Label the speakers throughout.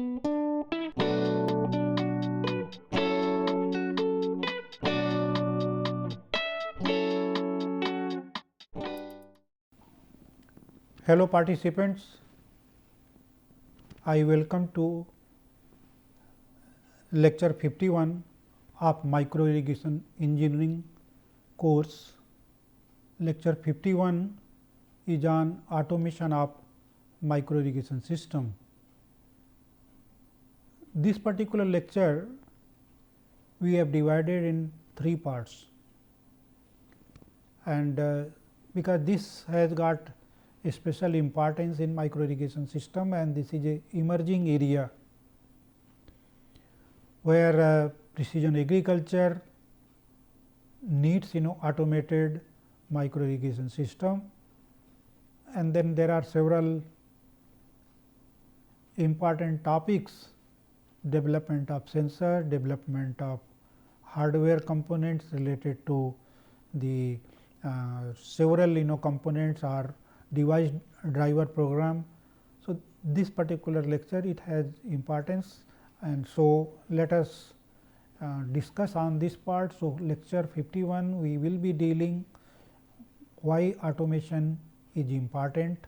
Speaker 1: Hello participants, I welcome to lecture 51 of micro irrigation engineering course. Lecture 51 is on automation of micro irrigation system. This particular lecture we have divided in 3 parts, and because this has got a special importance in micro irrigation system, and this is a emerging area where precision agriculture needs automated micro irrigation system, and then there are several important topics: development of sensor, development of hardware components related to the several components or device driver program. So, this particular lecture it has importance, and so let us discuss on this part. So, lecture 51 we will be dealing why automation is important,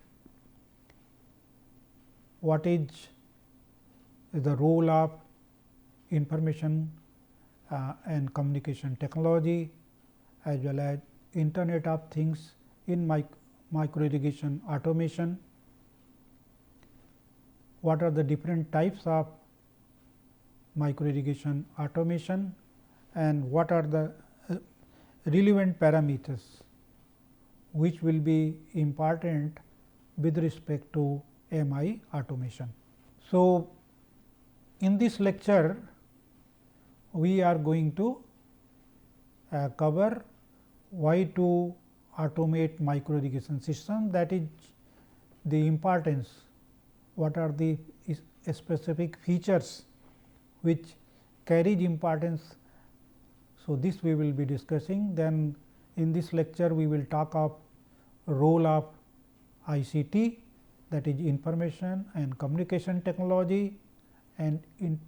Speaker 1: what is the role of information and communication technology, as well as Internet of Things in micro irrigation automation, what are the different types of micro irrigation automation, and what are the relevant parameters which will be important with respect to MI automation. So, in this lecture we are going to cover why to automate micro irrigation system, that is the importance, what are the specific features which carries importance. So, this we will be discussing. Then in this lecture we will talk of role of ICT, that is information and communication technology, and in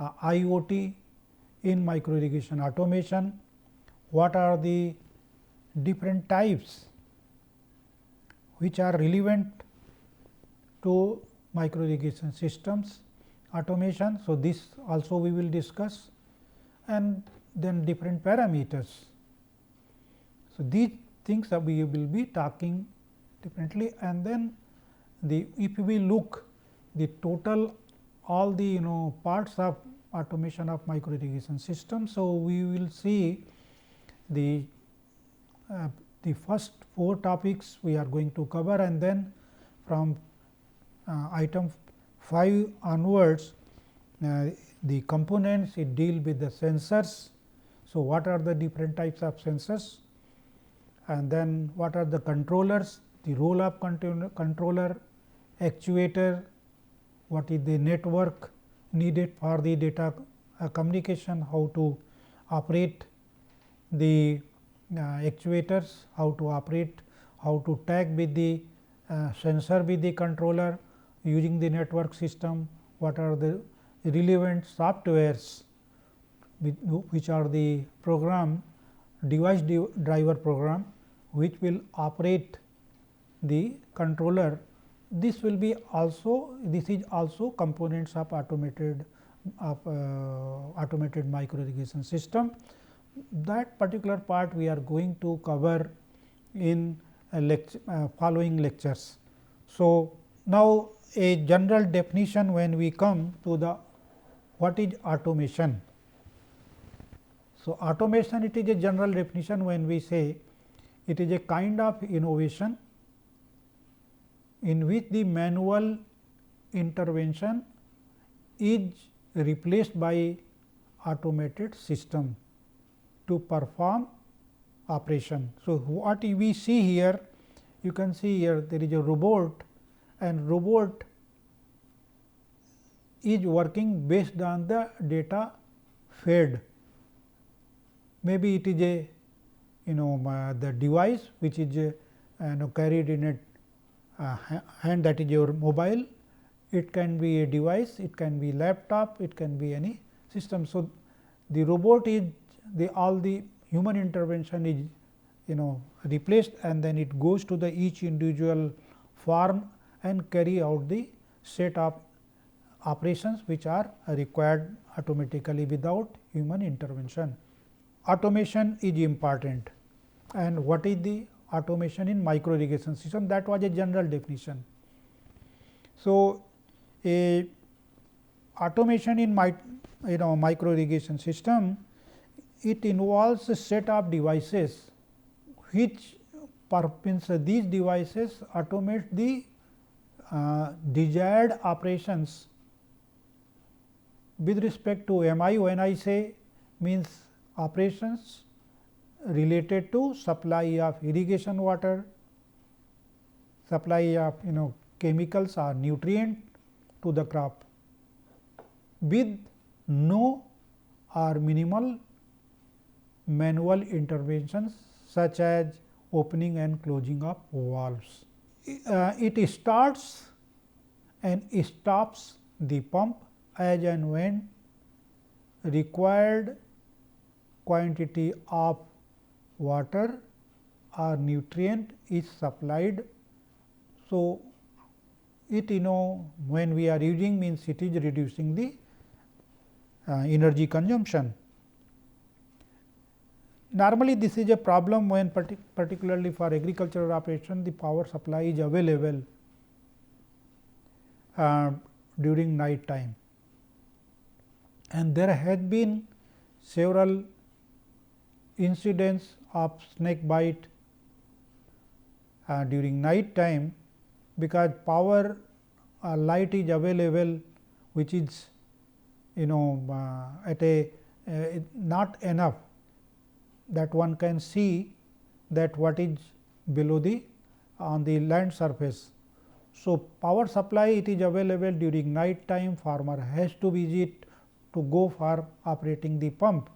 Speaker 1: IoT in micro irrigation automation, what are the different types which are relevant to micro irrigation systems automation. So, this also we will discuss, and then different parameters. So, these things we will be talking differently, and then if we look the total all the parts of automation of micro irrigation system. So, we will see the first 4 topics we are going to cover, and then from item 5 onwards the components it deal with the sensors. So, what are the different types of sensors, and then what are the controllers, the role of controller, actuator, what is the network needed for the data communication, how to operate the actuators, how to operate, how to tag with the sensor with the controller using the network system, what are the relevant softwares which are the program device driver program which will operate the controller. This will be also, this is also components of automated micro irrigation system. That particular part we are going to cover in following lectures. So, now a general definition when we come to the what is automation. So, automation it is a general definition when we say it is a kind of innovation in which the manual intervention is replaced by automated system to perform operation. So, what we see here, you can see here there is a robot, and robot is working based on the data fed. Maybe it is a the device which is carried in a hand, that is your mobile. it can be a device, it can be laptop, it can be any system. So, the robot is all the human intervention is replaced, and then it goes to the each individual farm and carry out the set of operations which are required automatically without human intervention. Automation is important, and what is the automation in micro irrigation system? That was a general definition. So, a automation in micro irrigation system, it involves a set of devices which these devices automate the desired operations with respect to MI. When I say means operations related to supply of irrigation water, supply of chemicals or nutrient to the crop with no or minimal manual interventions such as opening and closing of valves. It starts and stops the pump as and when required quantity of water or nutrient is supplied. So, it when we are using means it is reducing the energy consumption. Normally, this is a problem when particularly for agricultural operation, the power supply is available during night time, and there has been several incidents of snake bite during night time, because power light is available, which is at a not enough that one can see that what is below the on the land surface. So, power supply it is available during night time, farmer has to visit to go for operating the pump.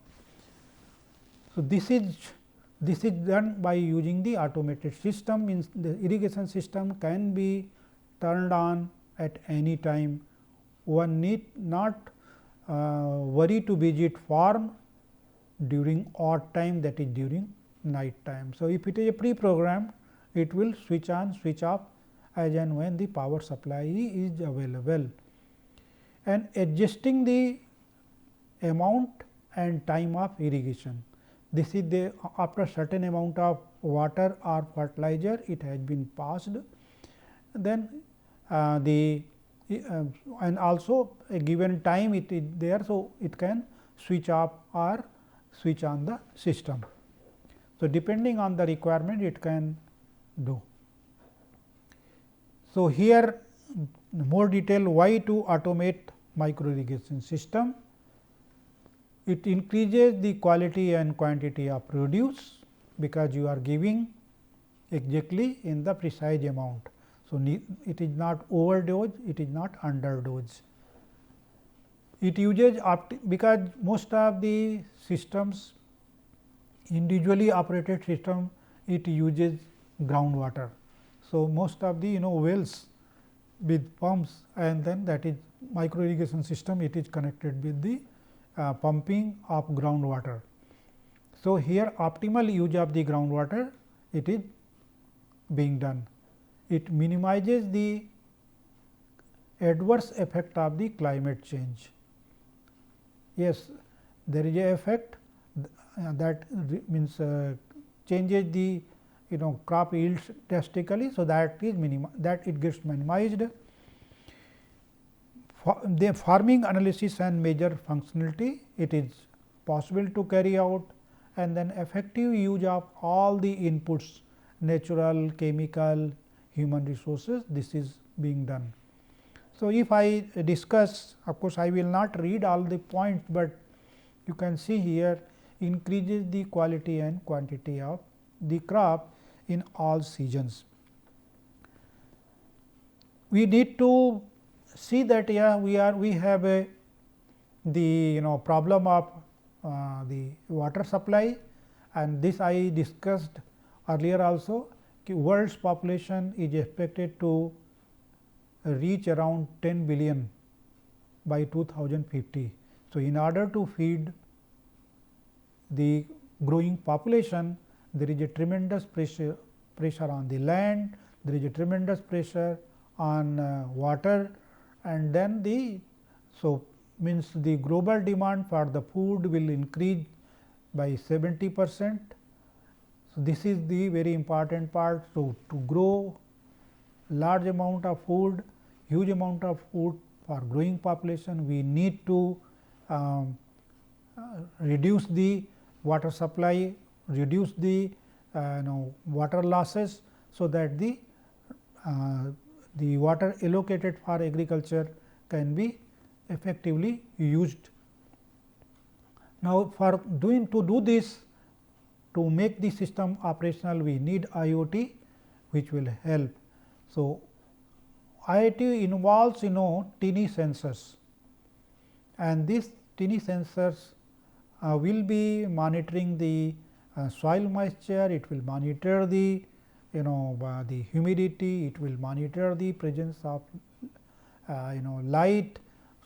Speaker 1: So, this is done by using the automated system, means the irrigation system can be turned on at any time. One need not worry to visit farm during odd time, that is during night time. So, if it is a pre-programmed, it will switch on switch off as and when the power supply is available, and adjusting the amount and time of irrigation. This is the after certain amount of water or fertilizer it has been passed, then and also a given time it is there. So, it can switch off or switch on the system. So, depending on the requirement it can do. So, here more detail why to automate micro irrigation system. It increases the quality and quantity of produce, because you are giving exactly in the precise amount. So, it is not overdose, it is not underdose. It uses because most of the systems individually operated system, it uses groundwater. So, most of the wells with pumps, and then that is micro irrigation system, it is connected with the pumping of groundwater. So, here optimal use of the groundwater it is being done. It minimizes the adverse effect of the climate change. Yes, there is a effect that means changes the crop yields drastically. So, that is that it gets minimized. The farming analysis and measure functionality, it is possible to carry out, and then effective use of all the inputs, natural, chemical, human resources, this is being done. So, if I discuss, of course, I will not read all the points, but you can see here increases the quality and quantity of the crop in all seasons. We need to see that we have the problem of the water supply, and this I discussed earlier also. World's population is expected to reach around 10 billion by 2050. So, in order to feed the growing population, there is a tremendous pressure on the land, there is a tremendous pressure on water, and then means the global demand for the food will increase by 70%. So, this is the very important part. So, to grow large amount of food, huge amount of food for growing population, we need to reduce the water supply, reduce the water losses, so that the water allocated for agriculture can be effectively used. Now, for to do this, to make the system operational, we need IoT, which will help. So, IoT involves teeny sensors, and these teeny sensors will be monitoring the soil moisture, it will monitor the the humidity, it will monitor the presence of light,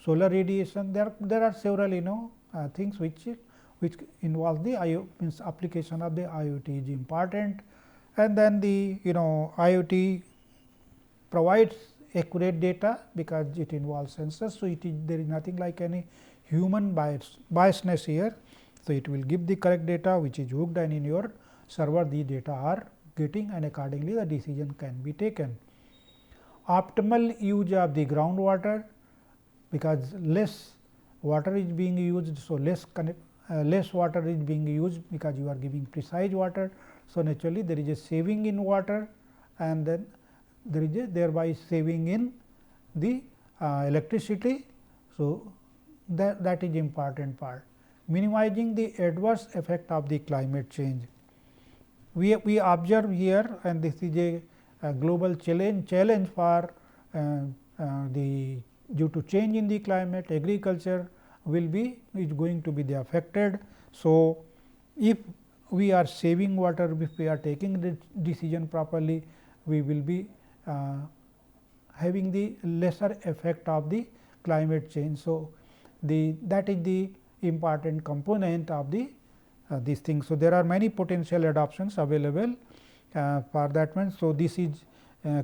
Speaker 1: solar radiation. There are several things which involve the means application of the IoT is important, and then the IoT provides accurate data because it involves sensors. So, there is nothing like any human biasness here. So, it will give the correct data which is hooked, and in your server the data are getting, and accordingly the decision can be taken. Optimal use of the groundwater, because less water is being used. So, less water is being used because you are giving precise water. So, naturally there is a saving in water, and then there is a thereby saving in the electricity. So, that is important part. Minimizing the adverse effect of the climate change. We observe here, and this is a global challenge for due to change in the climate, agriculture is going to be affected. So, if we are saving water, if we are taking the decision properly, we will be having the lesser effect of the climate change. So, that is the important component of the these things. So, there are many potential adoptions available for that one. So, this is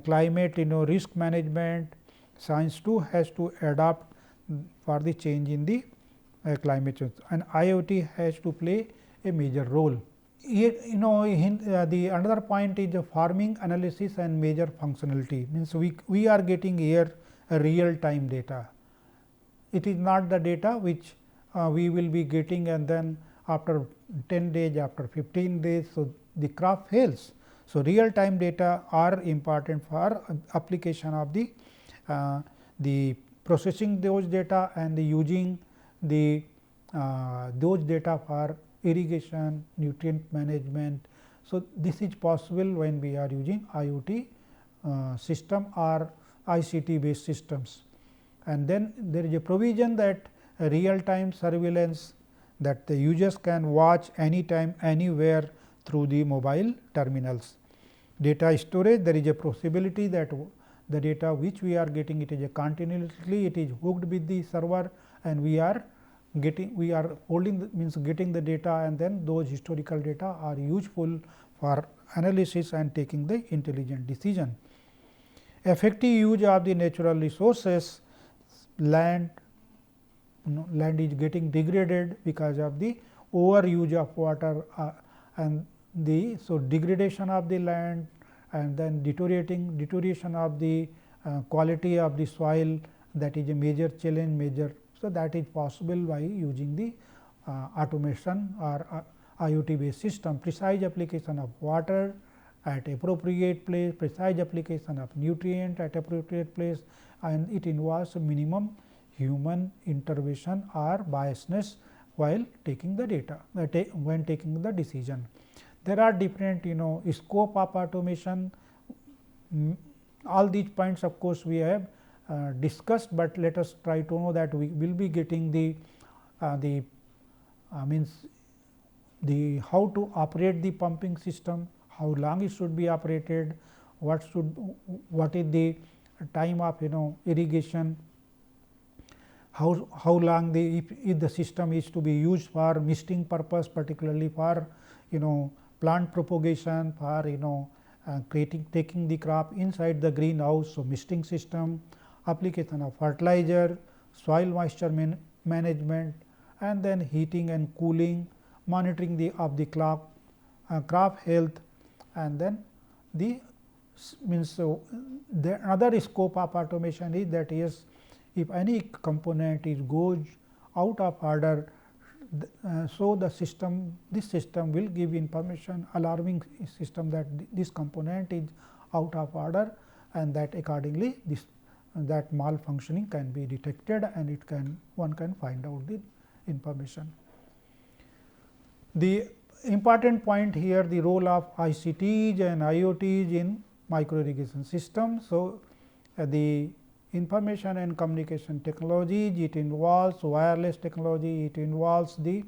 Speaker 1: climate risk management. Science too has to adapt for the change in the climate change, and IoT has to play a major role. Here the another point is the farming analysis and major functionality, means we are getting here a real time data. It is not the data which we will be getting, and then after 10 days, after 15 days, so the crop fails. So, real time data are important for application of the processing those data and the using the those data for irrigation, nutrient management. So, this is possible when we are using IoT system or ICT based systems. And then there is a provision that real time surveillance, that the users can watch anytime, anywhere through the mobile terminals. Data storage, there is a possibility that the data which we are getting, it is a continuously, it is hooked with the server, and we are holding means getting the data, and then those historical data are useful for analysis and taking the intelligent decision. Effective use of the natural resources, land is getting degraded because of the overuse of water, and so degradation of the land, and then deterioration of the quality of the soil, that is a major challenge. So, that is possible by using the automation or IoT based system. Precise application of water at appropriate place, precise application of nutrient at appropriate place, and it involves minimum human intervention or biasness while taking the data, when taking the decision. There are different scope of automation. All these points of course, we have discussed, but let us try to know that we will be getting the means the how to operate the pumping system, how long it should be operated, what is the time of irrigation, how long if the system is to be used for misting purpose, particularly for plant propagation, for taking the crop inside the greenhouse. So, misting system, application of fertilizer, soil moisture management, and then heating and cooling, monitoring of the crop health, and then the means the another scope of automation is that yes, if any component goes out of order, so this system will give information, alarming system, that this component is out of order, and that accordingly that malfunctioning can be detected, and one can find out the information. The important point here, the role of ICTs and IoTs in micro irrigation system. So, the information and communication technologies, it involves wireless technology, it involves the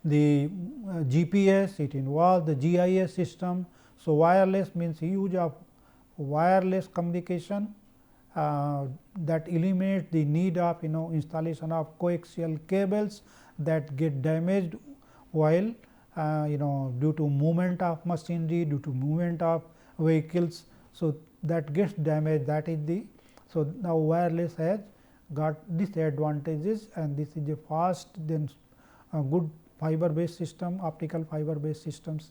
Speaker 1: GPS, it involves the GIS system. So, wireless means use of wireless communication that eliminates the need of installation of coaxial cables that get damaged while due to movement of machinery, due to movement of vehicles. So, that gets damaged, that is the. So, now wireless has got disadvantages, and this is a fast, then good fiber based system, optical fiber based systems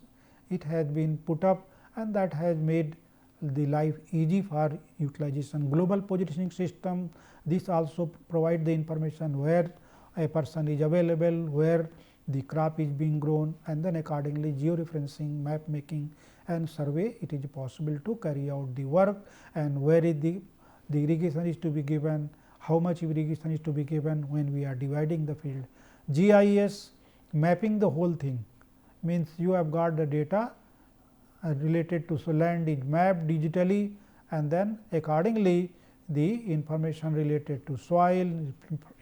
Speaker 1: it has been put up, and that has made the life easy for utilization. Global positioning system, this also provide the information where a person is available, where the crop is being grown, and then accordingly georeferencing, map making and survey, it is possible to carry out the work, and where is the irrigation is to be given, how much irrigation is to be given when we are dividing the field. GIS, mapping the whole thing, means you have got the data related to, so land is mapped digitally, and then accordingly the information related to soil,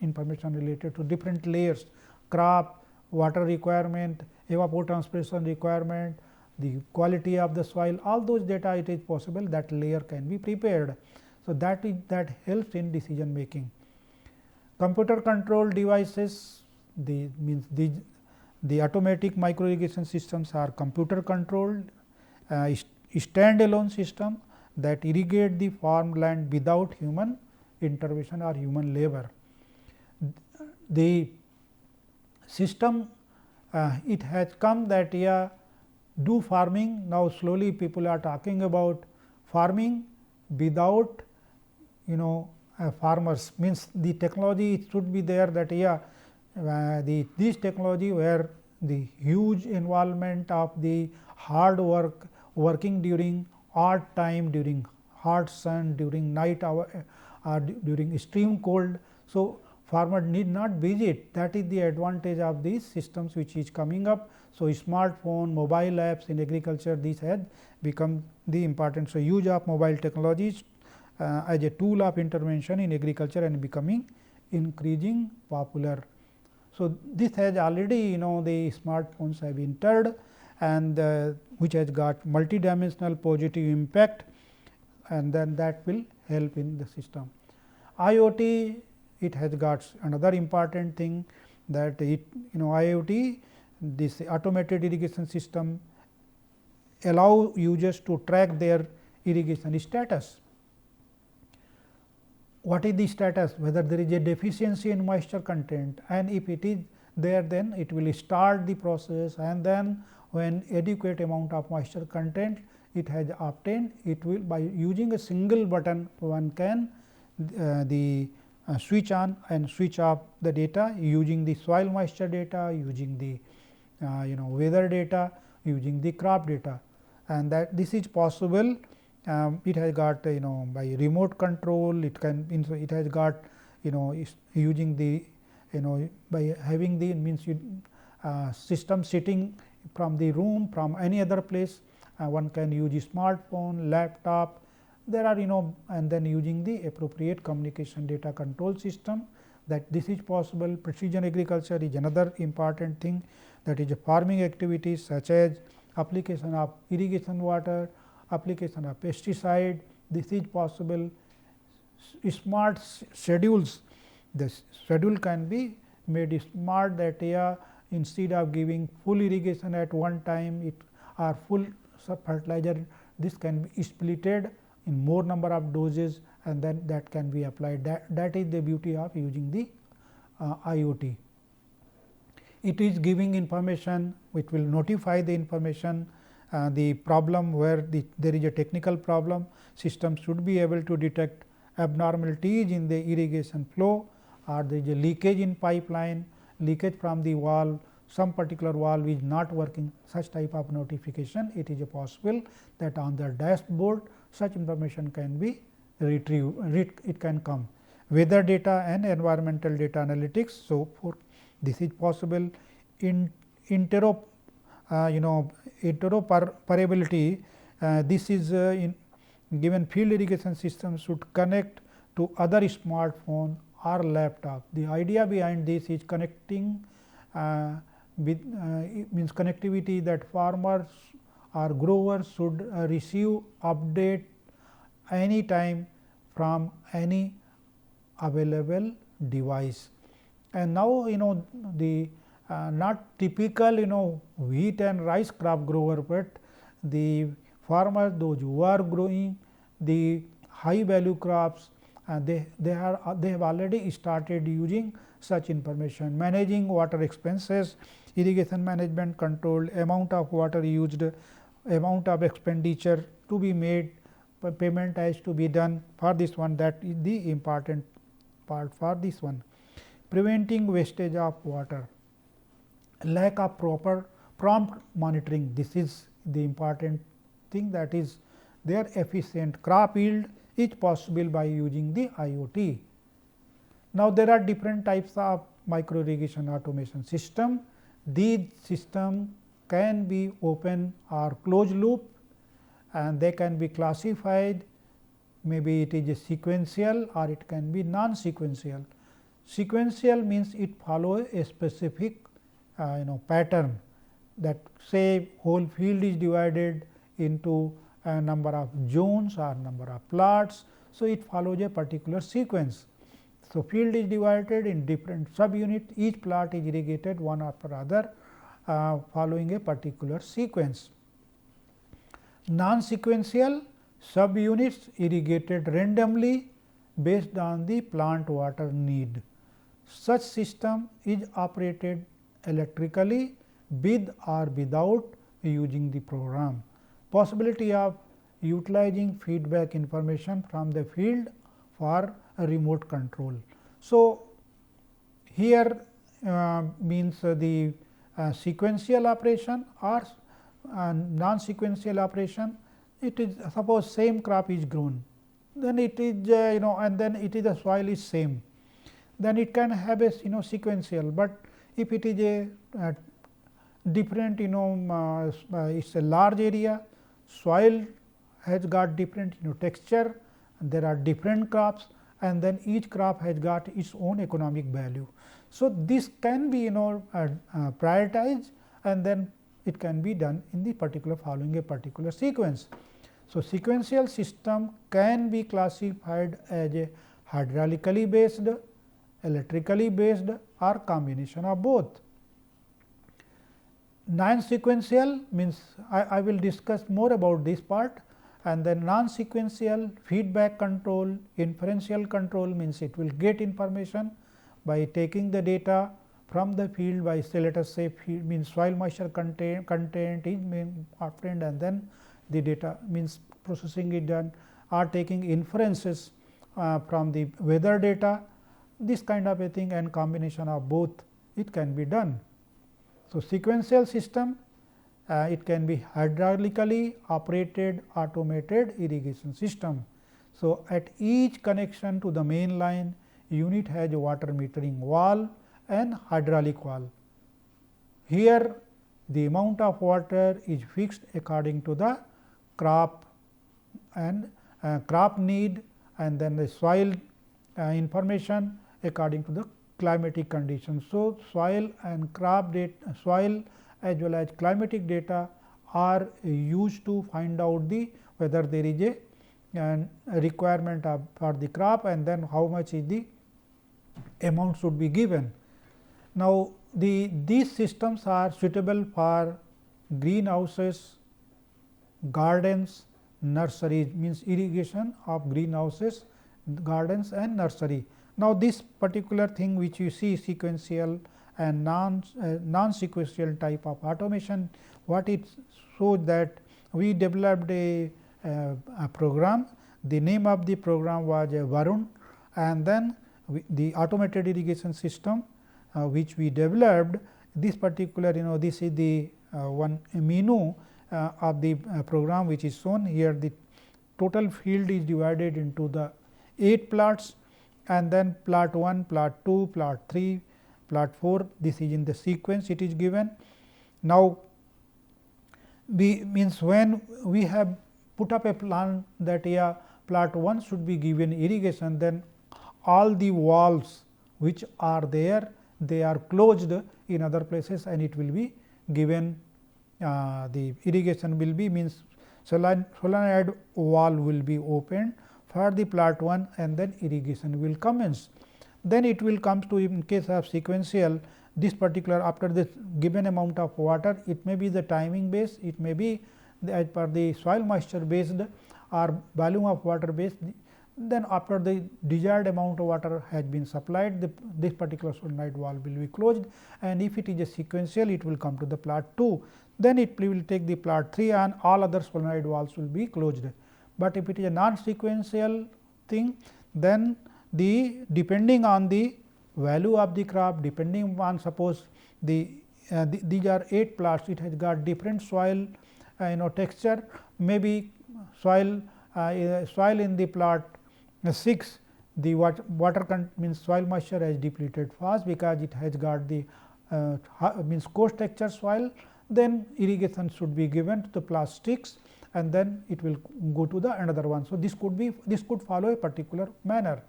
Speaker 1: information related to different layers, crop, water requirement, evapotranspiration requirement, the quality of the soil, all those data it is possible that layer can be prepared. So, that helps in decision making. Computer controlled devices, the automatic micro irrigation systems are computer controlled standalone system that irrigate the farmland without human intervention or human labor. The system it has come that do farming. Now, slowly people are talking about farming without farmers, means the technology it should be there, that this technology where the huge involvement of the hard work, working during odd time, during hot sun, during night hour, during extreme cold. So, farmer need not visit, that is the advantage of these systems which is coming up. So, smartphone, mobile apps in agriculture, these has become the important. So, use of mobile technologies as a tool of intervention in agriculture and becoming increasing popular. So, this has already the smartphones have entered, and which has got multidimensional positive impact, and then that will help in the system. IoT, it has got another important thing, that IoT, this automated irrigation system allow users to track their irrigation status. What is the status, whether there is a deficiency in moisture content, and if it is there, then it will start the process, and then when adequate amount of moisture content it has obtained, it will, by using a single button, one can switch on and switch off the data using the soil moisture data, using the weather data, using the crop data, and that this is possible. It has got by remote control, it can, it has got using the by having the means system sitting from the room, from any other place, one can use a smartphone, laptop, there are and then using the appropriate communication data control system, that this is possible. Precision agriculture is another important thing, that is farming activities such as application of irrigation water, application of pesticide, this is possible. Smart schedules, the schedule can be made smart, that instead of giving full irrigation at one time or full fertilizer, this can be splitted in more number of doses, and then that can be applied. That is the beauty of using the IoT. It is giving information, which will notify the information, the problem where there is a technical problem. System should be able to detect abnormalities in the irrigation flow, or there is a leakage in pipeline, leakage from the valve, some particular valve is not working, such type of notification. It is possible that on the dashboard such information can be retrieved, it can come. Weather data and environmental data analytics. So, for this is possible. In interoperability, this is in given field irrigation system should connect to other smartphone or laptop. The idea behind this is connecting with means connectivity, that farmers or growers should receive update any time from any available device. And now the not typical wheat and rice crop grower, but the farmers, those who are growing the high value crops, they have already started using such information, managing water expenses, irrigation management control, amount of water used, amount of expenditure to be made, payment has to be done for this one. That is the important part for this one. Preventing wastage of water, lack of proper prompt monitoring, this is the important thing, that is their efficient crop yield is possible by using the IoT. Now, there are different types of micro irrigation automation system. These system can be open or closed loop, and they can be classified, maybe it is a sequential or it can be non-sequential. Sequential means it follows a specific pattern, that say whole field is divided into a number of zones or number of plots. So, it follows a particular sequence. So, field is divided in different subunit, each plot is irrigated one after other following a particular sequence. Non-sequential, subunits irrigated randomly based on the plant water need. Such system is operated electrically with or without using the program. Possibility of utilizing feedback information from the field for a remote control. So, here means the sequential operation or non-sequential operation. It is suppose same crop is grown, then it is and then it is the soil is same, then it can have a sequential, but if it is a different it's a large area, soil has got different texture, there are different crops, and then each crop has got its own economic value. So, this can be prioritized, and then it can be done in the particular following a particular sequence. So, sequential system can be classified as a hydraulically based, electrically based, or combination of both. Non-sequential means I will discuss more about this part, and then non-sequential feedback control, inferential control means it will get information by taking the data from the field by say let us say field means soil moisture content is main obtained, and then the data means processing it done, or taking inferences from the weather data, this kind of a thing, and combination of both it can be done. So, sequential system it can be hydraulically operated automated irrigation system. So, at each connection to the main line, unit has a water metering valve and hydraulic valve. Here the amount of water is fixed according to the crop and crop need, and then the soil information according to the climatic conditions. So, soil and crop data, soil as well as climatic data are used to find out the whether there is requirement for the crop, and then how much is the amount should be given. Now, these systems are suitable for greenhouses, gardens, nurseries, means irrigation of greenhouses, gardens and nursery. Now, this particular thing which you see sequential and non-sequential type of automation, what it shows that we developed a program. The name of the program was Varun, and then the automated irrigation system which we developed. This particular, this is the one menu of the program which is shown here. The total field is divided into the 8 plots, and then plot 1, plot 2, plot 3, plot 4. This is in the sequence it is given. Now, means when we have put up a plan that plot 1 should be given irrigation, then all the valves which are there, they are closed in other places, and it will be given the irrigation will be, means solenoid valve will be opened for the plot 1, and then irrigation will commence. Then it will come to, in case of sequential, this particular after this given amount of water, it may be the timing based, it may be as per the soil moisture based or volume of water based. Then after the desired amount of water has been supplied, this particular solenoid valve will be closed, and if it is a sequential, it will come to the plot 2. Then it will take the plot 3, and all other solenoid valves will be closed. But if it is a non-sequential thing, then depending on the value of the crop, depending on, suppose these are 8 plots, it has got different soil texture, maybe soil in the plot 6, the water means soil moisture has depleted fast because it has got the means coarse texture soil. Then irrigation should be given to the plot 6, and then it will go to the another one. So, this could follow a particular manner.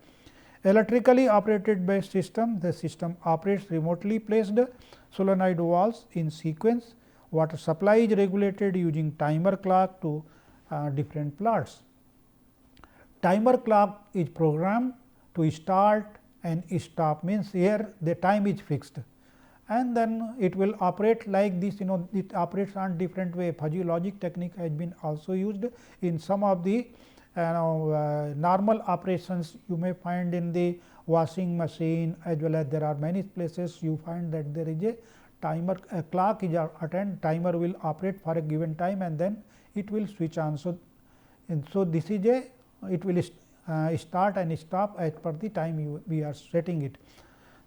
Speaker 1: Electrically operated based system, the system operates remotely placed solenoid valves in sequence. Water supply is regulated using timer clock to different plots. Timer clock is programmed to start and stop, means here the time is fixed, and then it will operate like this. It operates on different way. Fuzzy logic technique has been also used in some of the normal operations you may find in the washing machine, as well as there are many places you find that there is a timer, a clock is attend, timer will operate for a given time, and then it will switch on. So, this is it will start and stop as per the time we are setting it.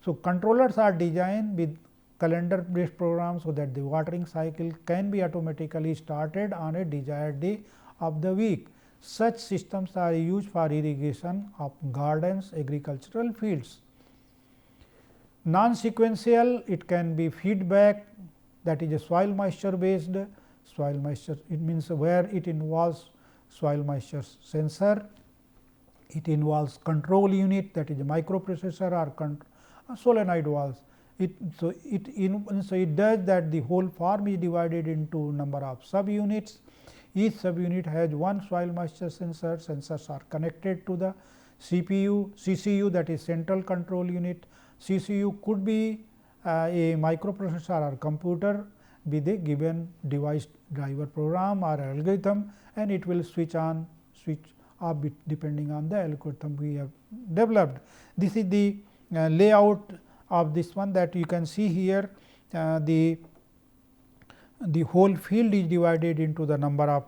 Speaker 1: So, controllers are designed with calendar based programs, so that the watering cycle can be automatically started on a desired day of the week. Such systems are used for irrigation of gardens, agricultural fields. Non-sequential, it can be feedback, that is a soil moisture based. Soil moisture, it means where it involves soil moisture sensor, it involves control unit, that is a microprocessor or solenoid valves. So, it does that the whole farm is divided into number of subunits. Each subunit has one soil moisture sensor. Sensors are connected to the CCU, that is central control unit. CCU could be a microprocessor or computer with a given device driver program or algorithm, and it will switch on, switch off depending on the algorithm we have developed. This is the layout of this one, that you can see here. The whole field is divided into the number of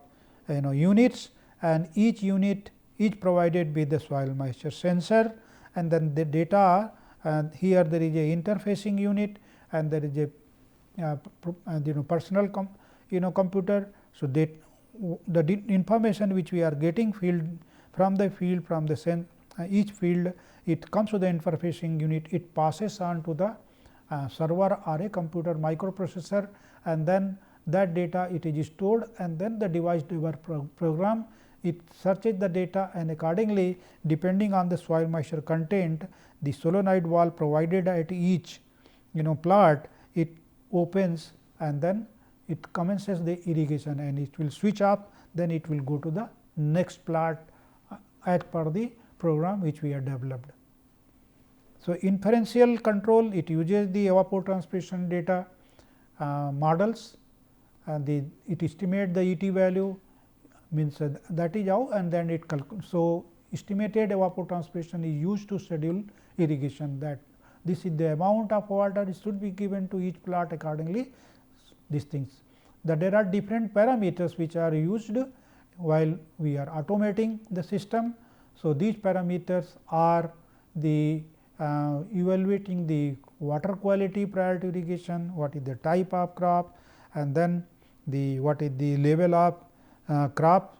Speaker 1: units, and each unit is provided with the soil moisture sensor, and then the data, and here there is a interfacing unit, and there is a personal computer. So, the information which we are getting from the each field, it comes to the interfacing unit, it passes on to the server or a computer microprocessor, and then that data it is stored, and then the device driver program, it searches the data, and accordingly depending on the soil moisture content, the solenoid valve provided at each plot, it opens, and then it commences the irrigation, and it will switch off, then it will go to the next plot as per the program which we have developed. So, inferential control, it uses the evapotranspiration data models, and it estimate the ET value, means that is how, and then it so estimated evapotranspiration is used to schedule irrigation, that this is the amount of water should be given to each plot accordingly these things. That there are different parameters which are used while we are automating the system. So, these parameters are the evaluating the water quality prior to irrigation, what is the type of crop, and then the what is the level of crop,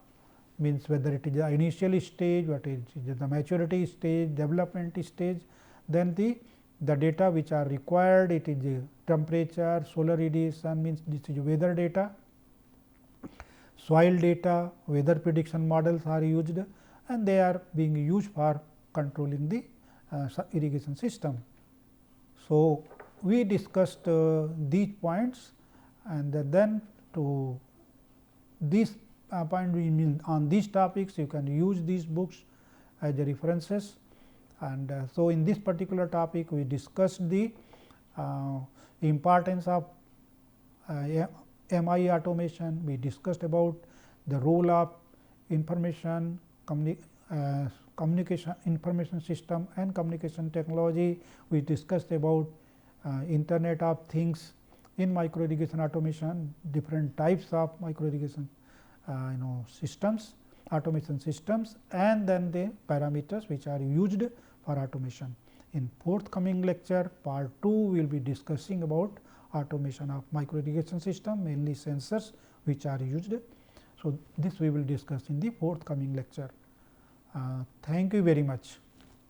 Speaker 1: means whether it is the initial stage, what is the maturity stage, development stage. Then the data which are required, it is the temperature, solar radiation, means this is weather data, soil data, weather prediction models are used, and they are being used for controlling the irrigation system. So, we discussed these points, and then to this point we mean on these topics you can use these books as the references. And so, in this particular topic we discussed the importance of MI automation, we discussed about the role of information communication information system and communication technology. We discussed about Internet of Things in micro irrigation automation, different types of micro irrigation systems, automation systems, and then the parameters which are used for automation. In forthcoming lecture part 2, we will be discussing about automation of micro irrigation system, mainly sensors which are used. So, this we will discuss in the forthcoming lecture. Thank you very much.